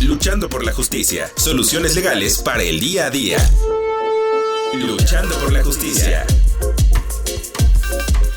Luchando por la justicia. Soluciones legales para el día a día. Luchando por la justicia.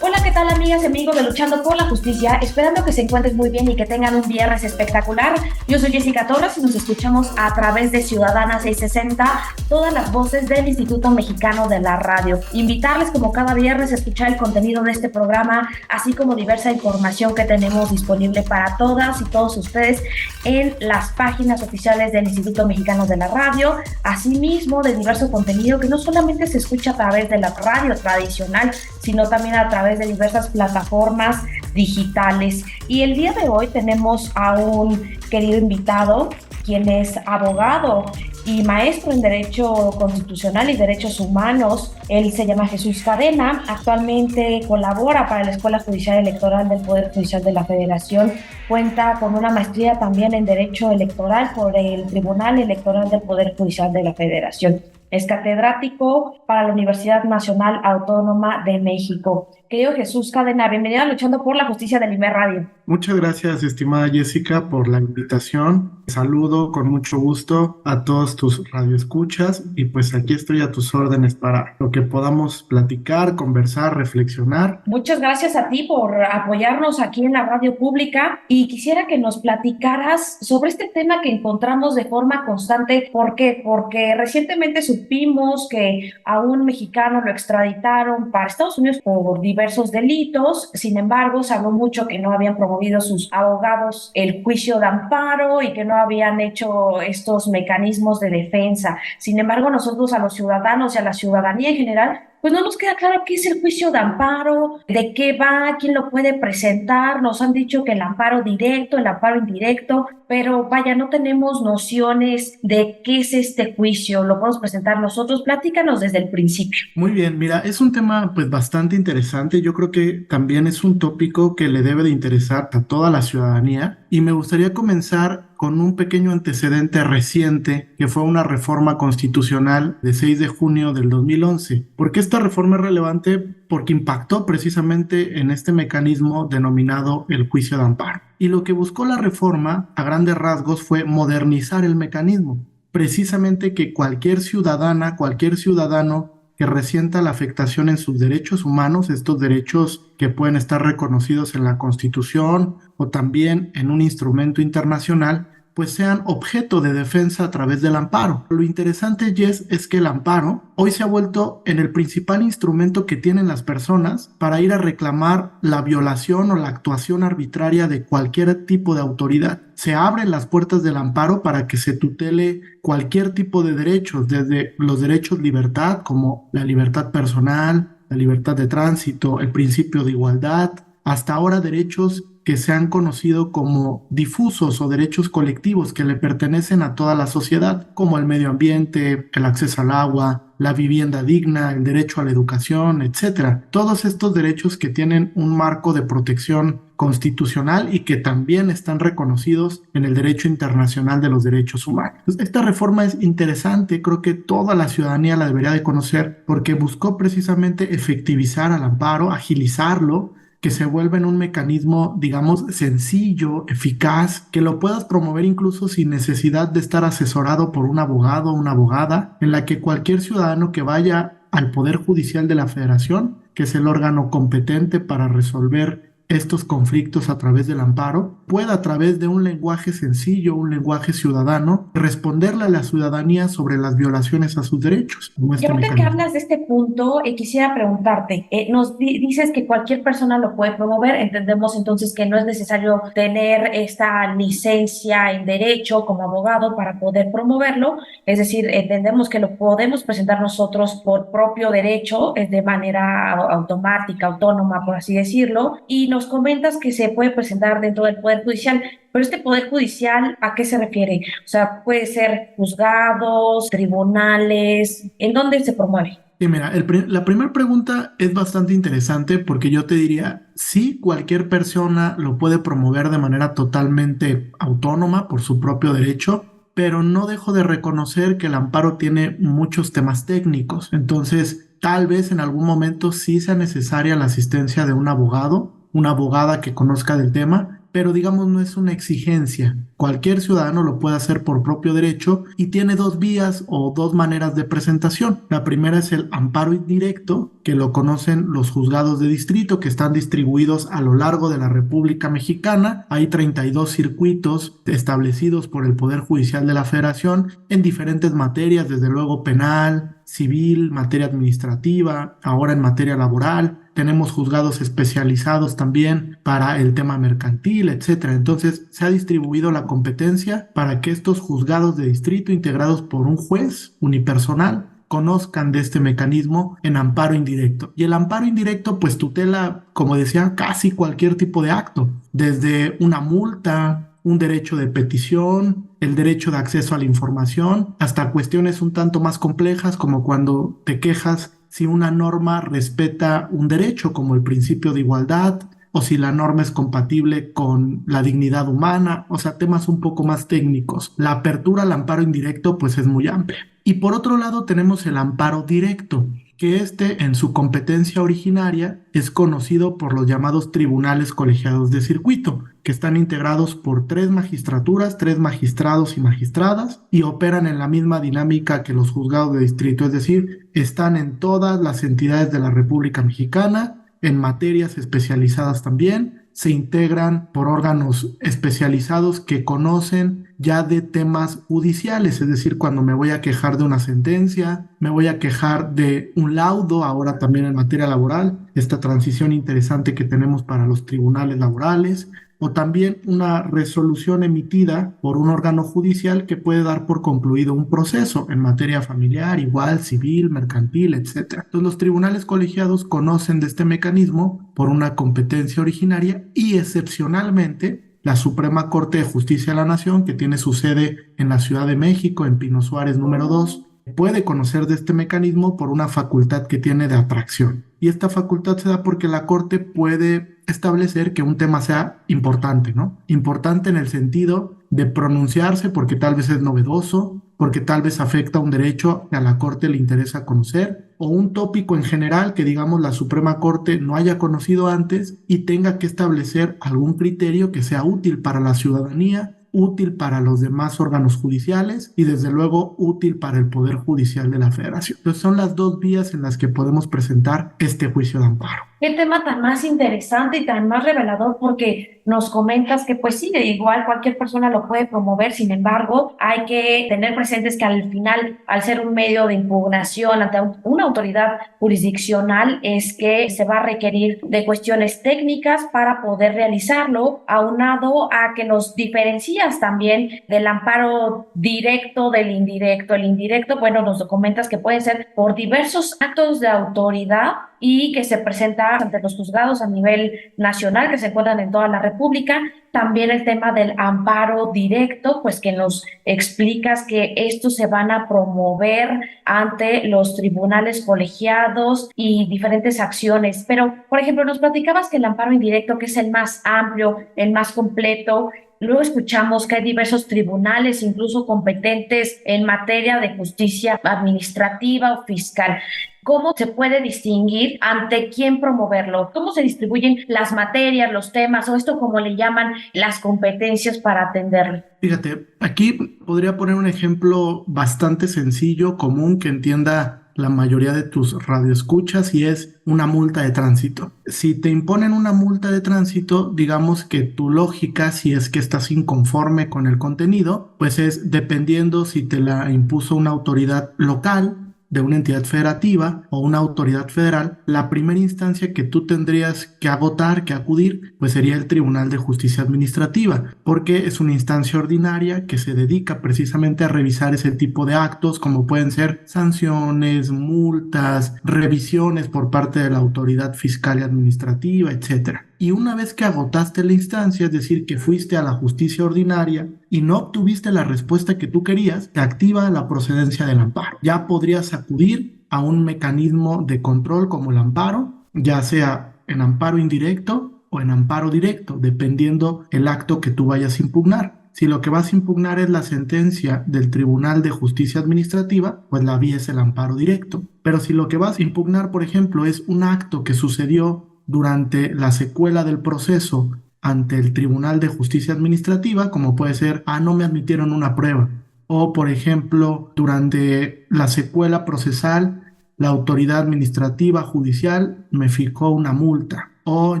Hola, ¿qué tal, amigas y amigos de Luchando por la Justicia? Esperando que se encuentren muy bien y que tengan un viernes espectacular. Yo soy Jessica Torres y nos escuchamos a través de Ciudadana 660, todas las voces del Instituto Mexicano de la Radio. Invitarles, como cada viernes, a escuchar el contenido de este programa, así como diversa información que tenemos disponible para todas y todos ustedes en las páginas oficiales del Instituto Mexicano de la Radio, asimismo de diverso contenido que no solamente se escucha a través de la radio tradicional, sino también a través de diversas plataformas digitales. Y el día de hoy tenemos a un querido invitado, quien es abogado y maestro en Derecho Constitucional y Derechos Humanos. Él se llama Jesús Cadena, actualmente colabora para la Escuela Judicial Electoral del Poder Judicial de la Federación, cuenta con una maestría también en Derecho Electoral por el Tribunal Electoral del Poder Judicial de la Federación. Es catedrático para la Universidad Nacional Autónoma de México. Querido Jesús Cadena, bienvenido a Luchando por la Justicia de Limer Radio. Muchas gracias, estimada Jessica, por la invitación. Saludo con mucho gusto a todos tus radioescuchas y pues aquí estoy a tus órdenes para lo que podamos platicar, conversar, reflexionar. Muchas gracias a ti por apoyarnos aquí en la radio pública y quisiera que nos platicaras sobre este tema que encontramos de forma constante. ¿Por qué? Porque recientemente supimos que a un mexicano lo extraditaron para Estados Unidos por diversos delitos. Sin embargo, se habló mucho que no habían promovido sus abogados el juicio de amparo y que no habían hecho estos mecanismos de defensa. Sin embargo, nosotros, a los ciudadanos y a la ciudadanía en general, pues no nos queda claro qué es el juicio de amparo, de qué va, quién lo puede presentar. Nos han dicho que el amparo directo, el amparo indirecto, pero vaya, no tenemos nociones de qué es este juicio. Lo podemos presentar nosotros. Platícanos desde el principio. Muy bien, mira, es un tema pues bastante interesante. Yo creo que también es un tópico que le debe de interesar a toda la ciudadanía y me gustaría comenzar con un pequeño antecedente reciente que fue una reforma constitucional de 6 de junio del 2011. ¿Por qué esta reforma es relevante? Porque impactó precisamente en este mecanismo denominado el juicio de amparo. Y lo que buscó la reforma, a grandes rasgos, fue modernizar el mecanismo. Precisamente que cualquier ciudadana, cualquier ciudadano que resienta la afectación en sus derechos humanos, estos derechos que pueden estar reconocidos en la Constitución o también en un instrumento internacional, pues sean objeto de defensa a través del amparo. Lo interesante, Jess, es que el amparo hoy se ha vuelto en el principal instrumento que tienen las personas para ir a reclamar la violación o la actuación arbitraria de cualquier tipo de autoridad. Se abren las puertas del amparo para que se tutele cualquier tipo de derechos, desde los derechos de libertad, como la libertad personal, la libertad de tránsito, el principio de igualdad, hasta ahora derechos que se han conocido como difusos o derechos colectivos que le pertenecen a toda la sociedad, como el medio ambiente, el acceso al agua, la vivienda digna, el derecho a la educación, etc. Todos estos derechos que tienen un marco de protección constitucional y que también están reconocidos en el derecho internacional de los derechos humanos. Esta reforma es interesante, creo que toda la ciudadanía la debería de conocer porque buscó precisamente efectivizar al amparo, agilizarlo, que se vuelva en un mecanismo, digamos, sencillo, eficaz, que lo puedas promover incluso sin necesidad de estar asesorado por un abogado o una abogada, en la que cualquier ciudadano que vaya al Poder Judicial de la Federación, que es el órgano competente para resolver estos conflictos a través del amparo, pueda a través de un lenguaje sencillo, un lenguaje ciudadano, responderle a la ciudadanía sobre las violaciones a sus derechos. Y ahorita que hablas de este punto, quisiera preguntarte, nos dices que cualquier persona lo puede promover, entendemos entonces que no es necesario tener esta licencia en derecho como abogado para poder promoverlo, es decir, entendemos que lo podemos presentar nosotros por propio derecho, de manera automática, autónoma, por así decirlo, y nos comentas que se puede presentar dentro del Poder Judicial, pero este Poder Judicial, ¿a qué se refiere? O sea, puede ser juzgados, tribunales, ¿en dónde se promueve? Sí, mira, la primera pregunta es bastante interesante porque yo te diría, sí, cualquier persona lo puede promover de manera totalmente autónoma por su propio derecho, pero no dejo de reconocer que el amparo tiene muchos temas técnicos. Entonces, tal vez en algún momento sí sea necesaria la asistencia de un abogado, una abogada que conozca del tema, pero digamos no es una exigencia. Cualquier ciudadano lo puede hacer por propio derecho y tiene dos vías o dos maneras de presentación. La primera es el amparo indirecto, que lo conocen los juzgados de distrito, que están distribuidos a lo largo de la República Mexicana. Hay 32 circuitos establecidos por el Poder Judicial de la Federación en diferentes materias, desde luego penal, civil, materia administrativa, ahora en materia laboral. Tenemos juzgados especializados también para el tema mercantil, etcétera. Entonces, se ha distribuido la competencia para que estos juzgados de distrito, integrados por un juez unipersonal, conozcan de este mecanismo en amparo indirecto. Y el amparo indirecto pues tutela, como decía, casi cualquier tipo de acto, desde una multa, un derecho de petición, el derecho de acceso a la información, hasta cuestiones un tanto más complejas como cuando te quejas si una norma respeta un derecho como el principio de igualdad o si la norma es compatible con la dignidad humana, o sea, temas un poco más técnicos. La apertura al amparo indirecto pues es muy amplia. Y por otro lado tenemos el amparo directo, que en su competencia originaria es conocido por los llamados tribunales colegiados de circuito, que están integrados por 3 magistraturas, 3 magistrados y magistradas, y operan en la misma dinámica que los juzgados de distrito, es decir, están en todas las entidades de la República Mexicana, en materias especializadas también, se integran por órganos especializados que conocen ya de temas judiciales, es decir, cuando me voy a quejar de una sentencia, me voy a quejar de un laudo, ahora también en materia laboral, esta transición interesante que tenemos para los tribunales laborales, o también una resolución emitida por un órgano judicial que puede dar por concluido un proceso en materia familiar, igual, civil, mercantil, etc. Entonces, los tribunales colegiados conocen de este mecanismo por una competencia originaria y excepcionalmente la Suprema Corte de Justicia de la Nación, que tiene su sede en la Ciudad de México, en Pino Suárez número 2, puede conocer de este mecanismo por una facultad que tiene de atracción. Y esta facultad se da porque la Corte puede establecer que un tema sea importante, ¿no? Importante en el sentido de pronunciarse porque tal vez es novedoso, porque tal vez afecta un derecho que a la Corte le interesa conocer, o un tópico en general que, digamos, la Suprema Corte no haya conocido antes y tenga que establecer algún criterio que sea útil para la ciudadanía, útil para los demás órganos judiciales y desde luego útil para el Poder Judicial de la Federación. Entonces son las dos vías en las que podemos presentar este juicio de amparo. Qué tema tan más interesante y tan más revelador, porque nos comentas que pues sí, de igual cualquier persona lo puede promover, sin embargo, hay que tener presentes que al final, al ser un medio de impugnación ante una autoridad jurisdiccional, es que se va a requerir de cuestiones técnicas para poder realizarlo, aunado a que nos diferencias también del amparo directo del indirecto. El indirecto, bueno, nos comentas que puede ser por diversos actos de autoridad y que se presenta ante los juzgados a nivel nacional que se encuentran en toda la República. También el tema del amparo directo, pues que nos explicas que estos se van a promover ante los tribunales colegiados y diferentes acciones. Pero, por ejemplo, nos platicabas que el amparo indirecto, que es el más amplio, el más completo. Luego escuchamos que hay diversos tribunales, incluso competentes en materia de justicia administrativa o fiscal. ¿Cómo se puede distinguir ante quién promoverlo? ¿Cómo se distribuyen las materias, los temas, o esto como le llaman las competencias para atenderlo? Fíjate, aquí podría poner un ejemplo bastante sencillo, común, que entienda la mayoría de tus radioescuchas, y es una multa de tránsito. Si te imponen una multa de tránsito, digamos que tu lógica, si es que estás inconforme con el contenido, pues es dependiendo si te la impuso una autoridad local, de una entidad federativa o una autoridad federal, la primera instancia que tú tendrías que agotar, que acudir, pues sería el Tribunal de Justicia Administrativa, porque es una instancia ordinaria que se dedica precisamente a revisar ese tipo de actos, como pueden ser sanciones, multas, revisiones por parte de la autoridad fiscal y administrativa, etcétera. Y una vez que agotaste la instancia, es decir, que fuiste a la justicia ordinaria y no obtuviste la respuesta que tú querías, te activa la procedencia del amparo. Ya podrías acudir a un mecanismo de control como el amparo, ya sea en amparo indirecto o en amparo directo, dependiendo el acto que tú vayas a impugnar. Si lo que vas a impugnar es la sentencia del Tribunal de Justicia Administrativa, pues la vía es el amparo directo. Pero si lo que vas a impugnar, por ejemplo, es un acto que sucedió durante la secuela del proceso ante el Tribunal de Justicia Administrativa, como puede ser, no me admitieron una prueba. O, por ejemplo, durante la secuela procesal, la autoridad administrativa judicial me fijó una multa. O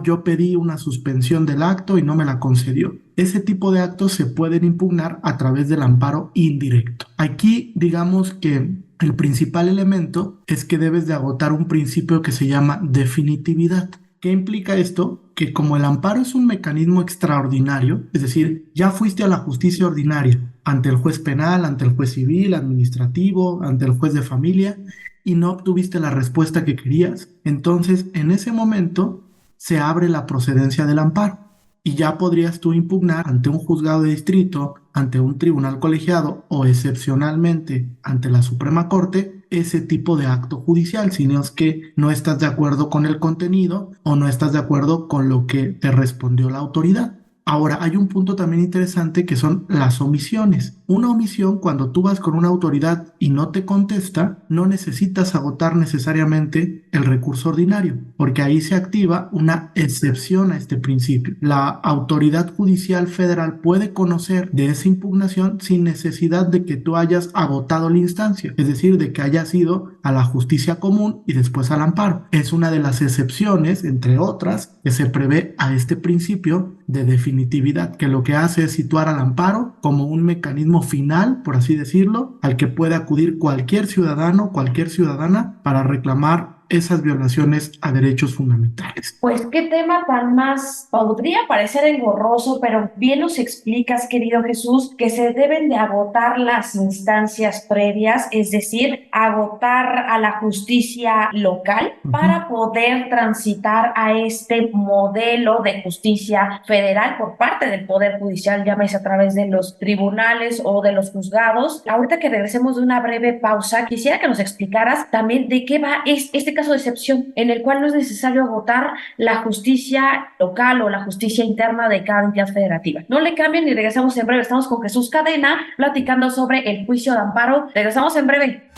yo pedí una suspensión del acto y no me la concedió. Ese tipo de actos se pueden impugnar a través del amparo indirecto. Aquí, digamos que el principal elemento es que debes de agotar un principio que se llama definitividad. ¿Qué implica esto? Que como el amparo es un mecanismo extraordinario, es decir, ya fuiste a la justicia ordinaria, ante el juez penal, ante el juez civil, administrativo, ante el juez de familia, y no obtuviste la respuesta que querías, entonces en ese momento se abre la procedencia del amparo y ya podrías tú impugnar ante un juzgado de distrito, ante un tribunal colegiado o excepcionalmente ante la Suprema Corte ese tipo de acto judicial, si no es que no estás de acuerdo con el contenido o no estás de acuerdo con lo que te respondió la autoridad. Ahora, hay un punto también interesante que son las omisiones. Una omisión, cuando tú vas con una autoridad y no te contesta, no necesitas agotar necesariamente el recurso ordinario, porque ahí se activa una excepción a este principio. La autoridad judicial federal puede conocer de esa impugnación sin necesidad de que tú hayas agotado la instancia, es decir, de que hayas ido a la justicia común y después al amparo. Es una de las excepciones, entre otras, que se prevé a este principio de definitividad, que lo que hace es situar al amparo como un mecanismo final, por así decirlo, al que puede acudir cualquier ciudadano, cualquier ciudadana para reclamar esas violaciones a derechos fundamentales. Pues qué tema tan más podría parecer engorroso, pero bien nos explicas, querido Jesús, que se deben de agotar las instancias previas, es decir, agotar a la justicia local para poder transitar a este modelo de justicia federal por parte del Poder Judicial, llámese a través de los tribunales o de los juzgados. Ahorita que regresemos de una breve pausa, quisiera que nos explicaras también de qué va este caso de excepción, en el cual no es necesario agotar la justicia local o la justicia interna de cada entidad federativa. No le cambien y regresamos en breve. Estamos con Jesús Cadena platicando sobre el juicio de amparo. Regresamos en breve.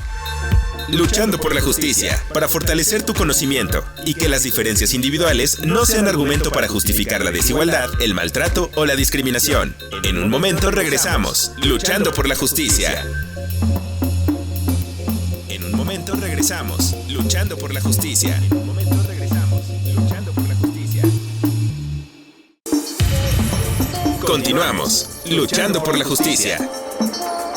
Luchando por la justicia, para fortalecer tu conocimiento y que las diferencias individuales no sean argumento para justificar la desigualdad, el maltrato o la discriminación. En un momento regresamos, Luchando por la justicia. En un momento regresamos, Luchando por la justicia. En un momento regresamos, Luchando por la justicia. Continuamos, Luchando por la justicia.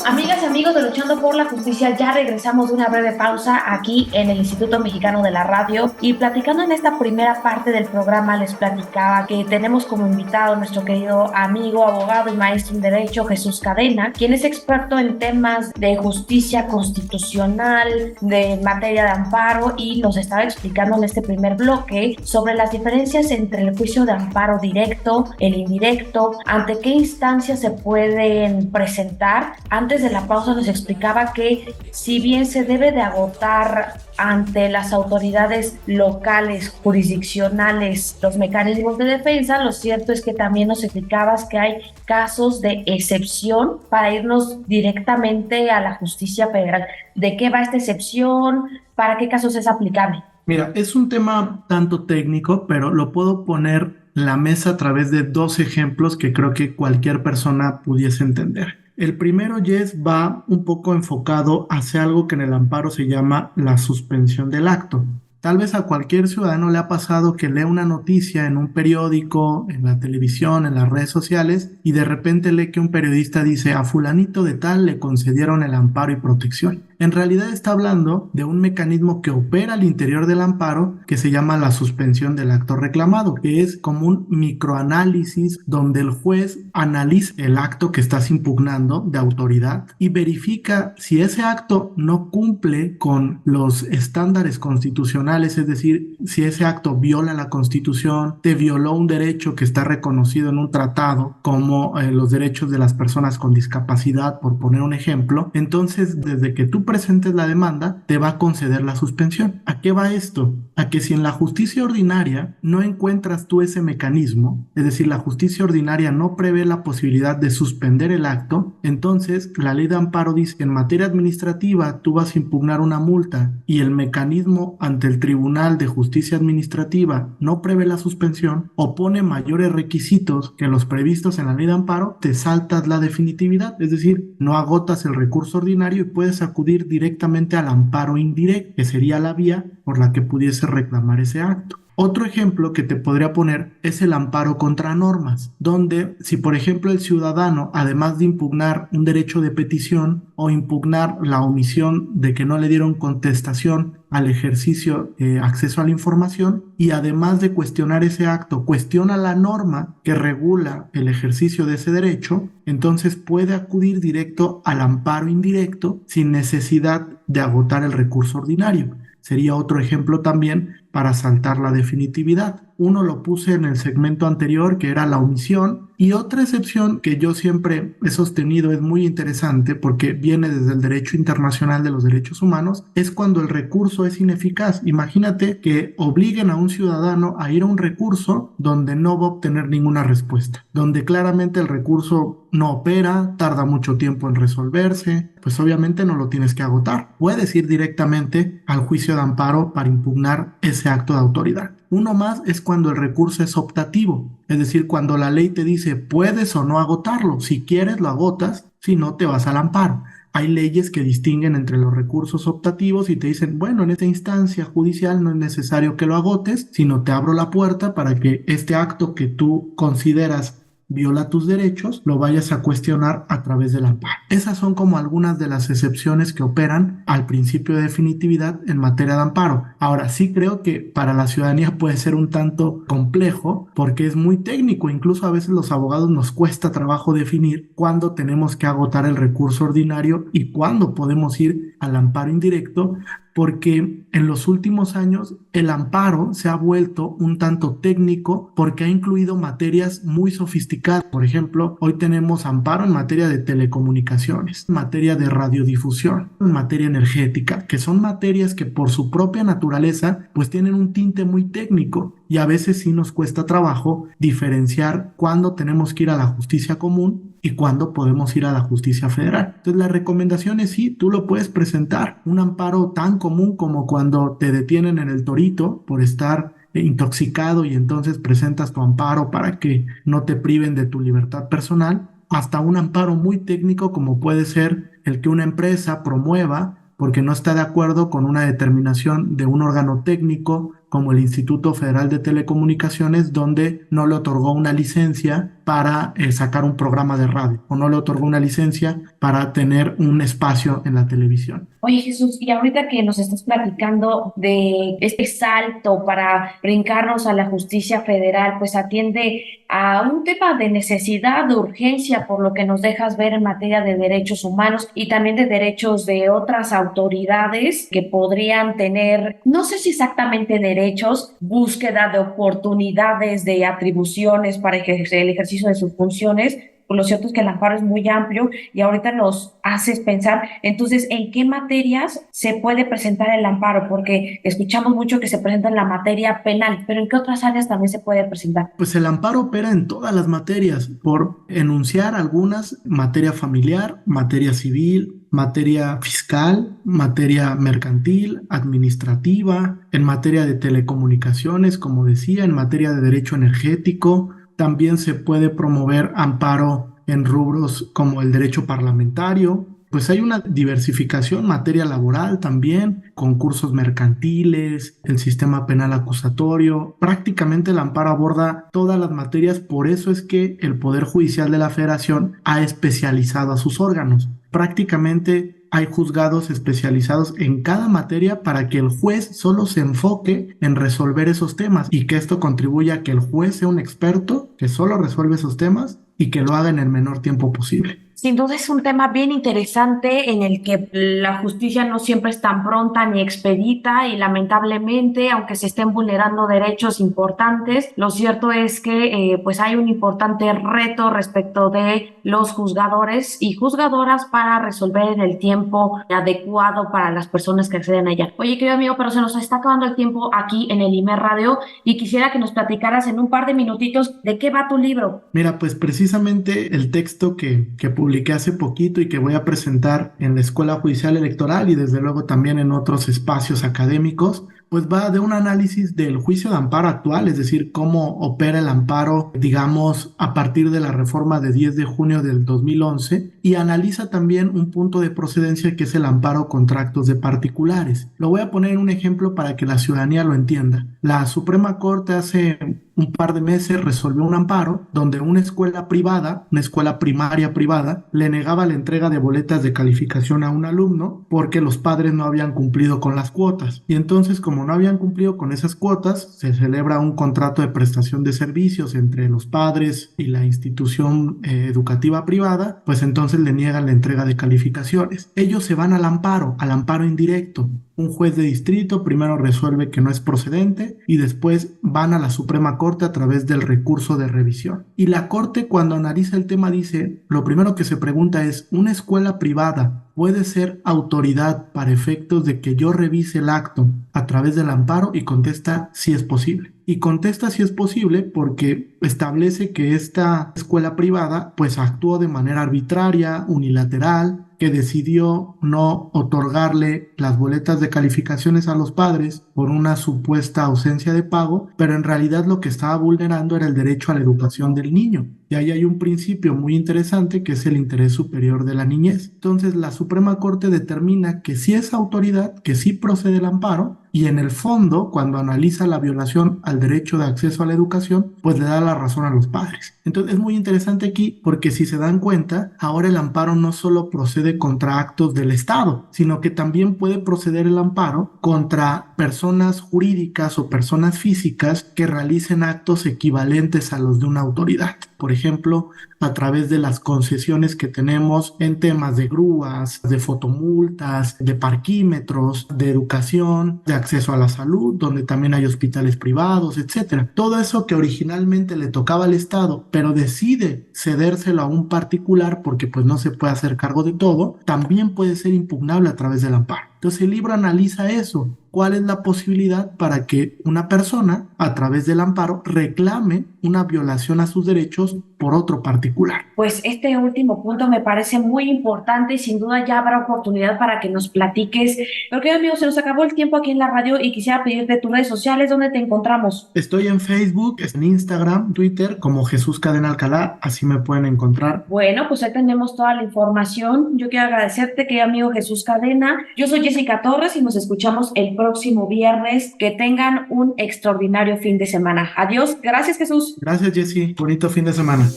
Amigas y amigos de Luchando por la Justicia, ya regresamos de una breve pausa aquí en el Instituto Mexicano de la Radio, y platicando en esta primera parte del programa les platicaba que tenemos como invitado a nuestro querido amigo, abogado y maestro en Derecho, Jesús Cadena, quien es experto en temas de justicia constitucional, de materia de amparo, y nos estaba explicando en este primer bloque sobre las diferencias entre el juicio de amparo directo, el indirecto, ante qué instancias se pueden presentar. Antes de la pausa nos explicaba que si bien se debe de agotar ante las autoridades locales, jurisdiccionales, los mecanismos de defensa, lo cierto es que también nos explicabas que hay casos de excepción para irnos directamente a la justicia federal. ¿De qué va esta excepción? ¿Para qué casos es aplicable? Mira, es un tema tanto técnico, pero lo puedo poner en la mesa a través de dos ejemplos que creo que cualquier persona pudiese entender. El primero, Jess, va un poco enfocado hacia algo que en el amparo se llama la suspensión del acto. Tal vez a cualquier ciudadano le ha pasado que lee una noticia en un periódico, en la televisión, en las redes sociales, y de repente lee que un periodista dice: a fulanito de tal le concedieron el amparo y protección. En realidad está hablando de un mecanismo que opera al interior del amparo que se llama la suspensión del acto reclamado, que es como un microanálisis donde el juez analiza el acto que estás impugnando de autoridad y verifica si ese acto no cumple con los estándares constitucionales, es decir, si ese acto viola la Constitución, te violó un derecho que está reconocido en un tratado, como los derechos de las personas con discapacidad, por poner un ejemplo. Entonces, desde que tú presentes la demanda, te va a conceder la suspensión. ¿A qué va esto? A que si en la justicia ordinaria no encuentras tú ese mecanismo, es decir, la justicia ordinaria no prevé la posibilidad de suspender el acto, entonces la ley de amparo dice que en materia administrativa tú vas a impugnar una multa y el mecanismo ante el Tribunal de Justicia Administrativa no prevé la suspensión o pone mayores requisitos que los previstos en la ley de amparo, te saltas la definitividad, es decir, no agotas el recurso ordinario y puedes acudir directamente al amparo indirecto, que sería la vía por la que pudiese reclamar ese acto. Otro ejemplo que te podría poner es el amparo contra normas, donde si por ejemplo el ciudadano, además de impugnar un derecho de petición o impugnar la omisión de que no le dieron contestación al ejercicio acceso a la información, y además de cuestionar ese acto, cuestiona la norma que regula el ejercicio de ese derecho, entonces puede acudir directo al amparo indirecto sin necesidad de agotar el recurso ordinario. Sería otro ejemplo también para saltar la definitividad. Uno lo puse en el segmento anterior, que era la omisión, y otra excepción que yo siempre he sostenido es muy interesante porque viene desde el derecho internacional de los derechos humanos, es cuando el recurso es ineficaz. Imagínate que obliguen a un ciudadano a ir a un recurso donde no va a obtener ninguna respuesta, donde claramente el recurso no opera, tarda mucho tiempo en resolverse, pues obviamente no lo tienes que agotar. Puedes ir directamente al juicio de amparo para impugnar ese acto de autoridad. Uno más es cuando el recurso es optativo, es decir, cuando la ley te dice puedes o no agotarlo, si quieres lo agotas, si no te vas al amparo. Hay leyes que distinguen entre los recursos optativos y te dicen, bueno, en esta instancia judicial no es necesario que lo agotes, sino te abro la puerta para que este acto que tú consideras viola tus derechos, lo vayas a cuestionar a través del amparo. Esas son como algunas de las excepciones que operan al principio de definitividad en materia de amparo. Ahora, sí creo que para la ciudadanía puede ser un tanto complejo porque es muy técnico, incluso a veces los abogados nos cuesta trabajo definir cuándo tenemos que agotar el recurso ordinario y cuándo podemos ir al amparo indirecto, porque en los últimos años el amparo se ha vuelto un tanto técnico porque ha incluido materias muy sofisticadas. Por ejemplo, hoy tenemos amparo en materia de telecomunicaciones, en materia de radiodifusión, en materia energética, que son materias que por su propia naturaleza pues tienen un tinte muy técnico y a veces sí nos cuesta trabajo diferenciar cuándo tenemos que ir a la justicia común y cuándo podemos ir a la justicia federal. Entonces la recomendación es sí, tú lo puedes presentar, un amparo tan común como cuando te detienen en el Torito por estar intoxicado y entonces presentas tu amparo para que no te priven de tu libertad personal, hasta un amparo muy técnico como puede ser el que una empresa promueva porque no está de acuerdo con una determinación de un órgano técnico como el Instituto Federal de Telecomunicaciones, donde no le otorgó una licencia para sacar un programa de radio o no le otorgó una licencia para tener un espacio en la televisión. Oye, Jesús, y ahorita que nos estás platicando de este salto para brincarnos a la justicia federal, pues atiende a un tema de necesidad, de urgencia, por lo que nos dejas ver en materia de derechos humanos y también de derechos de otras autoridades que podrían tener, no sé si exactamente derechos, búsqueda de oportunidades, de atribuciones para ejercer el ejercicio de sus funciones. Pues lo cierto es que el amparo es muy amplio y ahorita nos haces pensar, entonces, ¿en qué materias se puede presentar el amparo? Porque escuchamos mucho que se presenta en la materia penal, pero ¿en qué otras áreas también se puede presentar? Pues el amparo opera en todas las materias, por enunciar algunas: materia familiar, materia civil, materia fiscal, materia mercantil, administrativa, en materia de telecomunicaciones, como decía, en materia de derecho energético. También se puede promover amparo en rubros como el derecho parlamentario. Pues hay una diversificación, materia laboral también, concursos mercantiles, el sistema penal acusatorio. Prácticamente el amparo aborda todas las materias, por eso es que el Poder Judicial de la Federación ha especializado a sus órganos. Prácticamente hay juzgados especializados en cada materia para que el juez solo se enfoque en resolver esos temas y que esto contribuya a que el juez sea un experto que solo resuelve esos temas y que lo haga en el menor tiempo posible. Sin duda es un tema bien interesante en el que la justicia no siempre es tan pronta ni expedita y lamentablemente, aunque se estén vulnerando derechos importantes, lo cierto es que pues hay un importante reto respecto de los juzgadores y juzgadoras para resolver en el tiempo adecuado para las personas que acceden a ella. Oye, querido amigo, pero se nos está acabando el tiempo aquí en el IMER Radio y quisiera que nos platicaras en un par de minutitos de qué va tu libro. Mira, pues precisamente el texto que publiqué hace poquito y que voy a presentar en la Escuela Judicial Electoral y desde luego también en otros espacios académicos, pues va de un análisis del juicio de amparo actual, es decir, cómo opera el amparo, digamos, a partir de la reforma de 10 de junio del 2011, y analiza también un punto de procedencia que es el amparo contra actos de particulares. Lo voy a poner en un ejemplo para que la ciudadanía lo entienda. La Suprema Corte hace un par de meses resolvió un amparo donde una escuela privada, una escuela primaria privada, le negaba la entrega de boletas de calificación a un alumno porque los padres no habían cumplido con las cuotas. Y entonces, como no habían cumplido con esas cuotas, se celebra un contrato de prestación de servicios entre los padres y la institución educativa privada, pues entonces le niegan la entrega de calificaciones. Ellos se van al amparo indirecto. Un juez de distrito primero resuelve que no es procedente y después van a la Suprema Corte a través del recurso de revisión. Y la Corte, cuando analiza el tema, dice, lo primero que se pregunta es, ¿una escuela privada puede ser autoridad para efectos de que yo revise el acto a través del amparo? Y contesta, sí es posible. Y contesta si es posible porque establece que esta escuela privada pues actuó de manera arbitraria, unilateral, que decidió no otorgarle las boletas de calificaciones a los padres por una supuesta ausencia de pago, pero en realidad lo que estaba vulnerando era el derecho a la educación del niño. Y ahí hay un principio muy interesante que es el interés superior de la niñez. Entonces la Suprema Corte determina que sí es autoridad, que sí procede el amparo, y en el fondo, cuando analiza la violación al derecho de acceso a la educación, pues le da la razón a los padres. Entonces es muy interesante aquí porque si se dan cuenta, ahora el amparo no solo procede contra actos del Estado, sino que también puede proceder el amparo contra personas jurídicas o personas físicas que realicen actos equivalentes a los de una autoridad. Por ejemplo, a través de las concesiones que tenemos en temas de grúas, de fotomultas, de parquímetros, de educación, de acceso a la salud, donde también hay hospitales privados, etcétera. Todo eso que originalmente le tocaba al Estado, pero decide cedérselo a un particular porque pues no se puede hacer cargo de todo, también puede ser impugnable a través del amparo. Entonces el libro analiza eso. ¿Cuál es la posibilidad para que una persona, a través del amparo, reclame una violación a sus derechos por otro particular? Pues este último punto me parece muy importante y sin duda ya habrá oportunidad para que nos platiques. Pero querido amigo, se nos acabó el tiempo aquí en la radio y quisiera pedirte tus redes sociales, ¿dónde te encontramos? Estoy en Facebook, en Instagram, Twitter, como Jesús Cadena Alcalá, así me pueden encontrar. Bueno, pues ahí tenemos toda la información. Yo quiero agradecerte, querido amigo Jesús Cadena. Yo soy Jessica Torres y nos escuchamos el próximo viernes. Que tengan un extraordinario fin de semana. Adiós. Gracias, Jesús. Gracias, Jessy. Bonito fin de semana.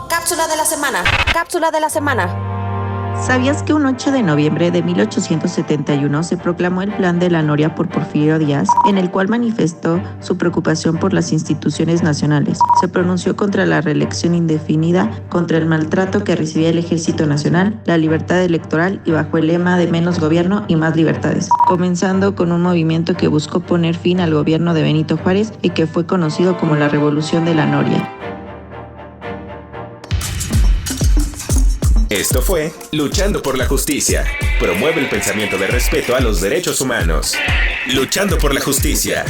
Cápsula de la semana. Cápsula de la semana. ¿Sabías que un 8 de noviembre de 1871 se proclamó el Plan de la Noria por Porfirio Díaz, en el cual manifestó su preocupación por las instituciones nacionales? Se pronunció contra la reelección indefinida, contra el maltrato que recibía el Ejército Nacional, la libertad electoral y bajo el lema de menos gobierno y más libertades, comenzando con un movimiento que buscó poner fin al gobierno de Benito Juárez y que fue conocido como la Revolución de la Noria. Esto fue Luchando por la Justicia. Promueve el pensamiento de respeto a los derechos humanos. Luchando por la Justicia.